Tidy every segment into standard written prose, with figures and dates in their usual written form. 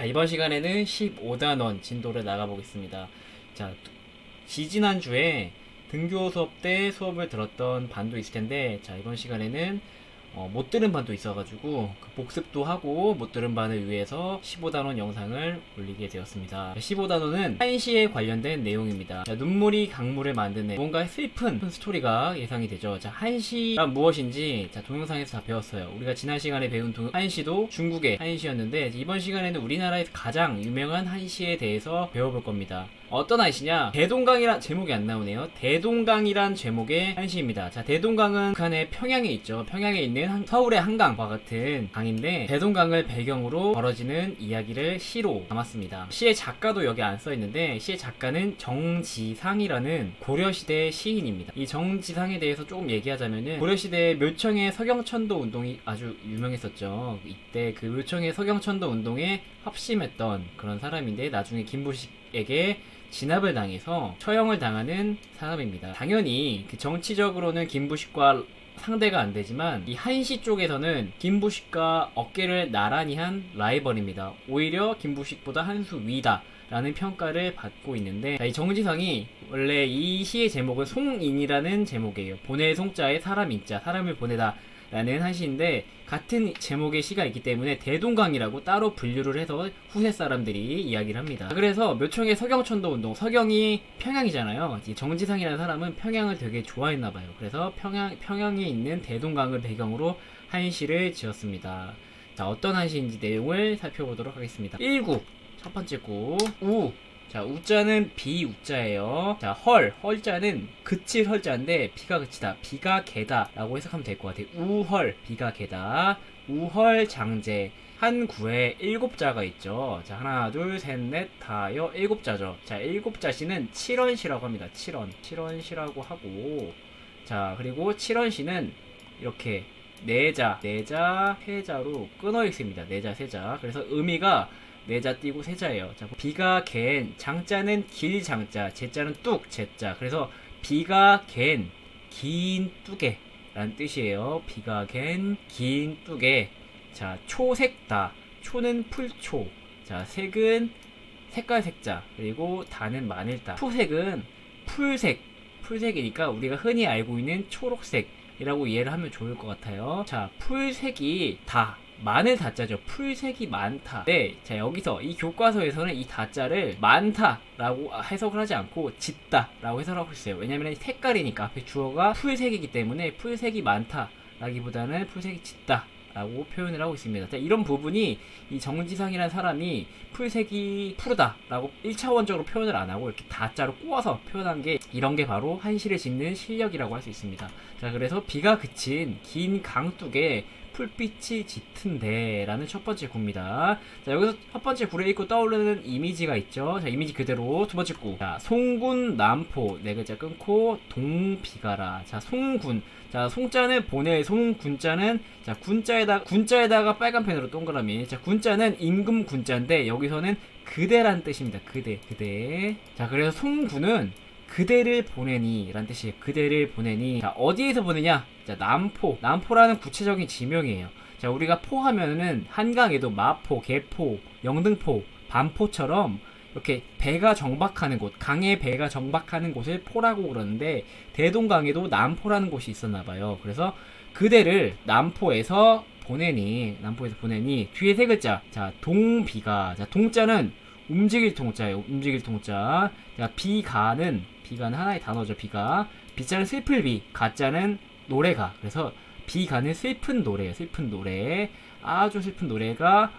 자, 이번 시간에는 15단원 진도를 나가보겠습니다. 자, 지지난주에 등교 수업 때 수업을 들었던 반도 있을 텐데, 자, 이번 시간에는 못 들은 반도 있어가지고 그 복습도 하고 못 들은 반을 위해서 15단원 영상을 올리게 되었습니다. 15단원은 한시에 관련된 내용입니다. 자, 눈물이 강물을 만드네. 뭔가 슬픈 스토리가 예상이 되죠. 자, 한시가 무엇인지 자, 동영상에서 다 배웠어요. 우리가 지난 시간에 배운 한시도 중국의 한시였는데, 이번 시간에는 우리나라에서 가장 유명한 한시에 대해서 배워볼 겁니다. 어떤 한시냐? 대동강이란 제목이 안 나오네요. 대동강이란 제목의 한시입니다. 자, 대동강은 북한의 평양에 있죠. 평양에 있는 서울의 한강과 같은 강인데, 대동강을 배경으로 벌어지는 이야기를 시로 담았습니다. 시의 작가도 여기 안 써있는데, 시의 작가는 정지상이라는 고려시대 시인입니다. 이 정지상에 대해서 조금 얘기하자면은, 고려시대 묘청의 서경천도 운동이 아주 유명했었죠. 이때 그 묘청의 서경천도 운동에 합심했던 그런 사람인데, 나중에 김부식에게 진압을 당해서 처형을 당하는 사람입니다. 당연히 그 정치적으로는 김부식과 상대가 안 되지만, 이 한시 쪽에서는 김부식과 어깨를 나란히 한 라이벌입니다. 오히려 김부식보다 한 수 위다 라는 평가를 받고 있는데, 이 정지상이 원래 이 시의 제목은 송인이라는 제목이에요. 보낼 송자에 사람 인자, 사람을 보내다 라는 한시인데, 같은 제목의 시가 있기 때문에 대동강이라고 따로 분류를 해서 후세 사람들이 이야기를 합니다. 그래서 묘청의 서경천도 운동, 서경이 평양이잖아요. 정지상이라는 사람은 평양을 되게 좋아했나봐요. 그래서 평양에 있는 대동강을 배경으로 한시를 지었습니다. 자, 어떤 한시인지 내용을 살펴보도록 하겠습니다. 1구, 첫 번째 구, 우. 자, 우자는 비우자예요. 자, 헐자는 그칠 헐자인데 비가 그치다, 비가 개다 라고 해석하면 될 것 같아요. 우헐, 비가 개다. 우헐 장제, 한 구에 7자가 있죠. 자, 하나 둘 셋 넷 다여 7자죠. 자, 7자씨는 칠원시라고 합니다. 칠원시라고 하고, 자, 그리고 칠원시는 이렇게 네자, 세자로 끊어 있습니다. 네자, 세자. 그래서 의미가 네자 띄고 세자예요. 자, 비가 갠 장자는 길 장자, 제자는 뚝 제자. 그래서 비가 갠 긴 뚝에 라는 뜻이에요. 비가 갠 긴 뚝에. 자, 초색다, 초는 풀초, 자, 색은 색깔 색자, 그리고 다는 마늘다. 초색은 풀색이니까 우리가 흔히 알고 있는 초록색이라고 이해를 하면 좋을 것 같아요. 자, 풀색이 다, 마늘 다자죠. 풀색이 많다. 네, 자, 여기서 이 교과서에서는 이 다자를 많다라고 해석을 하지 않고 짙다라고 해석을 하고 있어요. 왜냐면 색깔이니까 앞에 주어가 풀색이기 때문에 풀색이 많다라기보다는 풀색이 짙다 라고 표현을 하고 있습니다. 자, 이런 부분이 이 정지상이라는 사람이 풀색이 푸르다 라고 1차원적으로 표현을 안 하고 이렇게 다자로 꼬아서 표현한 게, 이런 게 바로 한시를 짓는 실력이라고 할 수 있습니다. 자, 그래서 비가 그친 긴 강둑에 풀빛이 짙은데 라는 첫 번째 구입니다. 자, 여기서 첫 번째 구를 읽고 떠오르는 이미지가 있죠. 자, 이미지 그대로 두 번째 구. 자, 송군 남포 네 글자 끊고 동비가라. 자, 송군. 자, 송자는 보낼, 송군자는, 자, 군자에다가 빨간 펜으로 동그라미. 자, 군자는 임금 군자인데 여기서는 그대란 뜻입니다. 그대. 자, 그래서 송군은 그대를 보내니 라는 뜻이에요. 그대를 보내니. 자, 어디에서 보내냐? 자, 남포라는 구체적인 지명이에요. 자, 우리가 포하면은 한강에도 마포, 개포, 영등포, 반포처럼 이렇게 배가 정박하는 곳, 강에 배가 정박하는 곳을 포라고 그러는데, 대동강에도 남포라는 곳이 있었나봐요. 그래서 그대를 남포에서 보내니 뒤에 세 글자. 자, 동비가. 자, 동자는 움직일 통자예요. 움직일 통자. 자, 비가는 하나의 단어죠. 비자는 슬플 비, 가자는 노래가. 그래서 비가는 슬픈 노래예요. 슬픈 노래, 아주 슬픈 노래가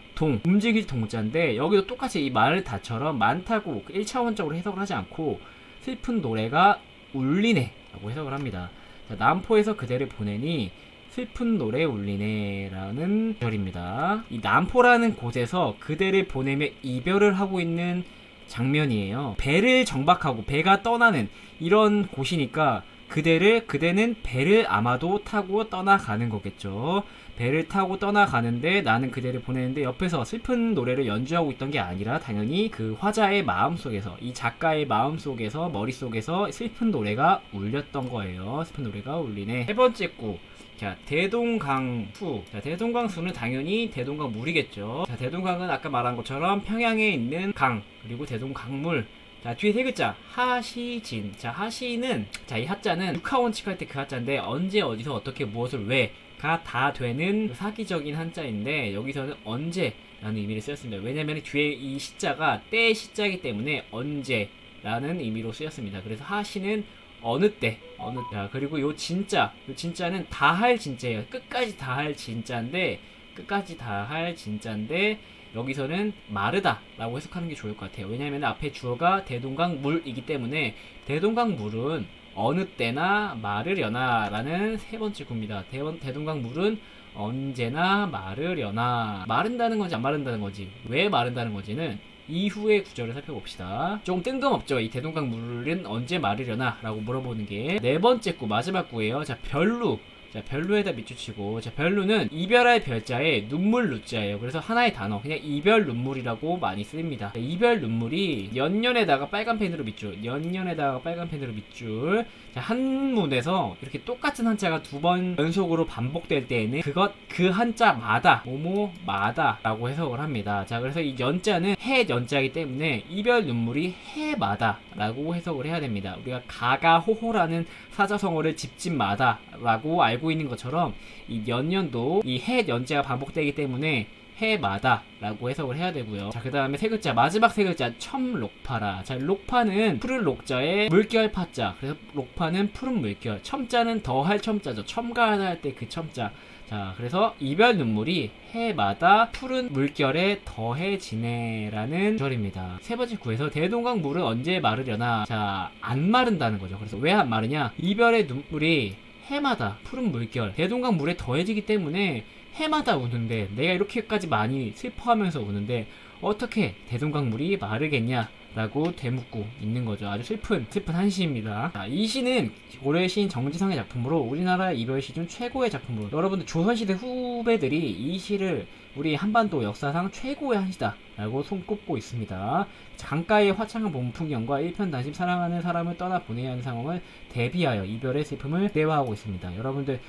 움직일 동자인데, 여기도 똑같이 이 마늘 다처럼 많다고 1차원적으로 해석을 하지 않고 슬픈 노래가 울리네 라고 해석을 합니다. 자, 남포에서 그대를 보내니 슬픈 노래 울리네 라는 절입니다. 이 남포라는 곳에서 그대를 보내며 이별을 하고 있는 장면이에요. 배를 정박하고 배가 떠나는 이런 곳이니까 그대는 배를 아마도 타고 떠나가는 거겠죠. 배를 타고 떠나가는데 나는 그대를 보내는데 옆에서 슬픈 노래를 연주하고 있던 게 아니라 당연히 그 화자의 마음속에서, 이 작가의 마음속에서, 머릿속에서 슬픈 노래가 울렸던 거예요. 슬픈 노래가 울리네. 세 번째 구. 자, 대동강수. 자, 대동강수는 당연히 대동강물이겠죠. 자, 대동강은 아까 말한 것처럼 평양에 있는 강, 그리고 대동강물. 자, 뒤에 세 글자 하시진. 자, 하시는, 자, 이 하자는 육하원칙 할 때 그 하자인데 언제 어디서 어떻게 무엇을 왜가 다 되는 사기적인 한자인데 여기서는 언제 라는 의미를 쓰였습니다. 왜냐면 뒤에 이 시자가 때의 시자이기 때문에 언제 라는 의미로 쓰였습니다. 그래서 하시는 어느 때, 어느 때. 자, 그리고 요 진짜는 다할 진짜예요. 끝까지 다할 진짜인데, 끝까지 다할 진짜인데 여기서는 마르다 라고 해석하는 게 좋을 것 같아요. 왜냐하면 앞에 주어가 대동강물이기 때문에 대동강물은 어느 때나 마르려나 라는 세 번째 구입니다. 대동강물은 언제나 마르려나. 마른다는 건지 안 마른다는 건지, 왜 마른다는 건지는 이후의 구절을 살펴봅시다. 조금 뜬금없죠. 이 대동강물은 언제 마르려나 라고 물어보는 게. 네 번째 구, 마지막 구예요. 자, 별루. 자, 별루에다 밑줄치고. 자, 별루는 이별할 별자에 눈물 루자예요. 그래서 하나의 단어, 그냥 이별 눈물이라고 많이 씁니다. 자, 이별 눈물이 연년에다가 빨간 펜으로 밑줄, 연년에다가 빨간 펜으로 밑줄. 자, 한문에서 이렇게 똑같은 한자가 두 번 연속으로 반복될 때에는 그 한자마다, 뭐뭐마다 라고 해석을 합니다. 자, 그래서 이 연자는 해 연자이기 때문에 이별 눈물이 해마다 라고 해석을 해야 됩니다. 우리가 가가호호라는 사자성어를 집집마다 라고 알고 있는 것처럼 이 연년도 이 해 연자가 반복되기 때문에 해마다 라고 해석을 해야 되고요. 자, 그 다음에 세 글자, 마지막 세 글자 첨록파라. 자, 녹파는 푸른 녹자에 물결 파자. 그래서 녹파는 푸른 물결. 첨자는 더할 첨자죠. 첨가할 때 그 첨자. 자, 그래서 이별 눈물이 해마다 푸른 물결에 더해지네 라는 구절입니다. 세 번째 구에서 대동강 물은 언제 마르려나. 자, 안 마른다는 거죠. 그래서 왜 안 마르냐, 이별의 눈물이 해마다 푸른 물결, 대동강 물에 더해지기 때문에 해마다 우는데, 내가 이렇게까지 많이 슬퍼하면서 우는데 어떻게 대동강물이 마르겠냐 라고 되묻고 있는 거죠. 아주 슬픈 한시입니다. 자, 이 시는 고려 시인 정지상의 작품으로 우리나라 이별시 중 최고의 작품으로, 여러분들 조선시대 후배들이 이 시를 우리 한반도 역사상 최고의 한시다 라고 손꼽고 있습니다. 강가의 화창한 봄 풍경과 일편단심 사랑하는 사람을 떠나 보내야 하는 상황을 대비하여 이별의 슬픔을 대화하고 있습니다. 여러분들,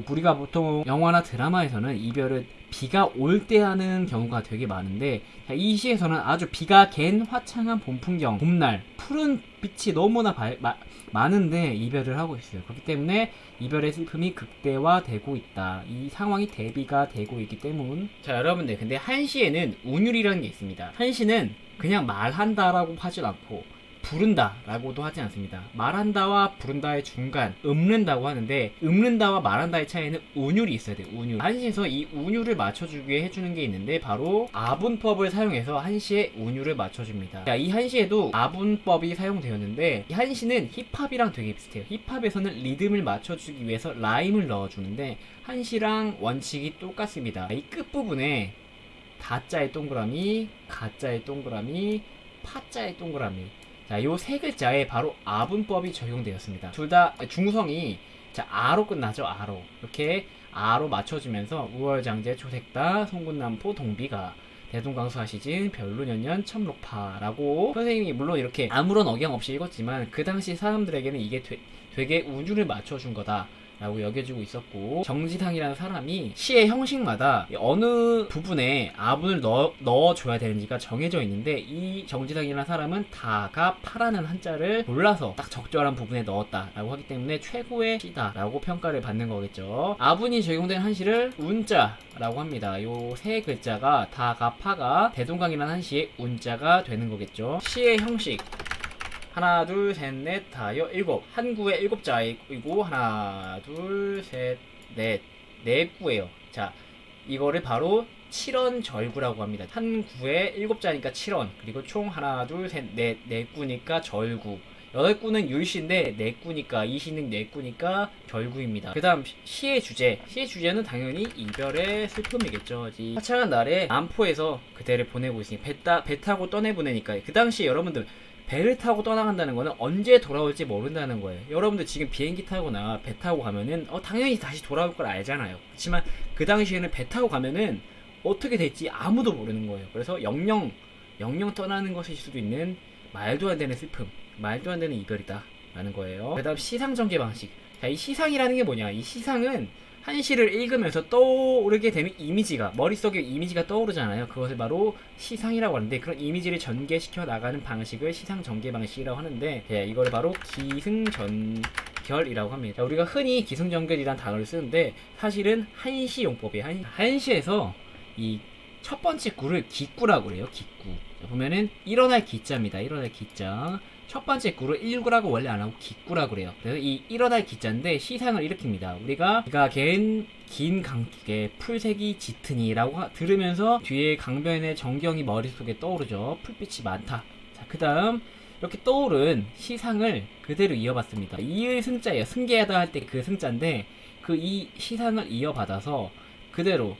우리가 보통 영화나 드라마에서는 이별을 비가 올 때 하는 경우가 되게 많은데, 이 시에서는 아주 비가 갠 화창한 봄 풍경, 봄날, 푸른 빛이 너무나 많은데 이별을 하고 있어요. 그렇기 때문에 이별의 슬픔이 극대화되고 있다. 이 상황이 대비가 되고 있기 때문. 자, 여러분들, 근데 한시에는 운율이라는 게 있습니다. 한시는 그냥 말한다라고 하지 않고 부른다 라고도 하지 않습니다. 말한다와 부른다의 중간, 읊는다고 하는데, 읊는다와 말한다의 차이는 운율이 있어야 돼요. 운율. 한시에서 이 운율을 맞춰주기 위해 해주는 게 있는데 바로 아분법을 사용해서 한시의 운율을 맞춰줍니다. 자, 이 한시에도 아분법이 사용되었는데, 이 한시는 힙합이랑 되게 비슷해요. 힙합에서는 리듬을 맞춰주기 위해서 라임을 넣어주는데 한시랑 원칙이 똑같습니다. 이 끝부분에 다자의 동그라미, 가자의 동그라미, 파자의 동그라미. 자, 요 세 글자에 바로 아분법이 적용되었습니다. 둘 다 중성이, 자, 아로 끝나죠. 아로. 이렇게 아로 맞춰주면서 우월장제 초색다 송군남포 동비가 대동강수 하시진 별루년년 첨록파라고, 선생님이 물론 이렇게 아무런 억양 없이 읽었지만 그 당시 사람들에게는 이게 되게 운율을 맞춰준 거다 라고 여겨지고 있었고, 정지상이라는 사람이 시의 형식마다 어느 부분에 아분을 넣어줘야 되는지가 정해져 있는데, 이 정지상이라는 사람은 다가 파라는 한자를 골라서 딱 적절한 부분에 넣었다 라고 하기 때문에 최고의 시다 라고 평가를 받는 거겠죠. 아분이 적용된 한시를 운자 라고 합니다. 요 세 글자가 다가 파가 대동강이라는 한시의 운자가 되는 거겠죠. 시의 형식, 하나, 둘, 셋, 넷, 다여, 일곱. 한 구에 일곱 자이고, 하나, 둘, 셋, 넷. 네 구예요. 자, 이거를 바로 칠언절구라고 합니다. 한 구에 일곱 자니까 칠언. 그리고 총 하나, 둘, 셋, 넷. 네 구니까 절구. 여덟 구는 율시인데 네 구니까, 이 시는 네 구니까 절구입니다. 그 다음 시의 주제. 시의 주제는 당연히 이별의 슬픔이겠죠. 화창한 날에 남포에서 그대를 보내고 있으니 배 타고 떠내보내니까, 그 당시 여러분들 배를 타고 떠나간다는 거는 언제 돌아올지 모른다는 거예요. 여러분들 지금 비행기 타거나 배 타고 가면은 당연히 다시 돌아올 걸 알잖아요. 그렇지만 그 당시에는 배 타고 가면은 어떻게 될지 아무도 모르는 거예요. 그래서 영영 떠나는 것일 수도 있는 말도 안 되는 슬픔, 말도 안 되는 이별이다 라는 거예요. 그 다음 시상 전개 방식. 자, 이 시상이라는 게 뭐냐, 이 시상은 한 시를 읽으면서 떠오르게 되는 이미지가, 머릿속에 이미지가 떠오르잖아요. 그것을 바로 시상이라고 하는데, 그런 이미지를 전개시켜 나가는 방식을 시상 전개 방식이라고 하는데, 이걸 바로 기승전결이라고 합니다. 자, 우리가 흔히 기승전결이란 단어를 쓰는데 사실은 한시 용법이에요. 한시에서 이 첫 번째 구를 기구라고 그래요. 기구. 자, 보면은 일어날 기자입니다. 일어날 기자. 첫 번째 구를 일구라고 원래 안 하고 기구라고 그래요. 그래서 이 일어날 기자인데 시상을 일으킵니다. 우리가 긴 강둑에 풀색이 짙으니라고 들으면서 뒤에 강변의 전경이 머릿속에 떠오르죠. 풀빛이 많다. 자, 그 다음 이렇게 떠오른 시상을 그대로 이어받습니다. 이의 승자예요. 승계하다 할 때 그 승자인데, 이 시상을 이어받아서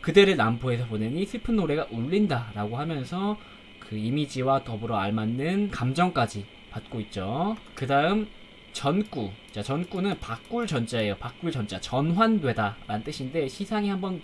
그대를 남포에서 보내니 슬픈 노래가 울린다 라고 하면서 그 이미지와 더불어 알맞는 감정까지 받고 있죠. 그 다음 전구. 자, 전구는 바꿀 전자예요. 바꿀 전자. 전환되다 라는 뜻인데, 시상이 한번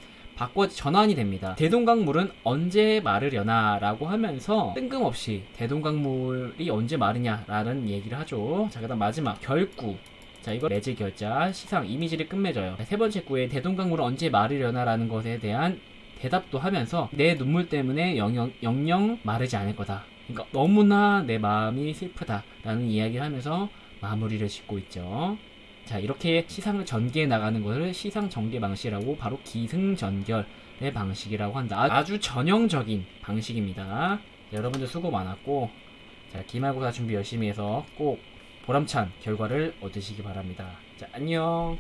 전환이 됩니다. 대동강물은 언제 마르려나 라고 하면서 뜬금없이 대동강물이 언제 마르냐 라는 얘기를 하죠. 자, 그 다음 마지막 결구. 자, 이거 매질 결자, 시상, 이미지를 끝맺어요. 세 번째 구에 대동강물은 언제 마르려나 라는 것에 대한 대답도 하면서 내 눈물 때문에 영영 마르지 않을 거다. 그러니까 너무나 내 마음이 슬프다 라는 이야기를 하면서 마무리를 짓고 있죠. 자, 이렇게 시상을 전개해 나가는 것을 시상 전개 방식이라고, 바로 기승전결의 방식이라고 한다. 아주 전형적인 방식입니다. 자, 여러분들 수고 많았고, 자, 기말고사 준비 열심히 해서 꼭 보람찬 결과를 얻으시기 바랍니다. 자, 안녕.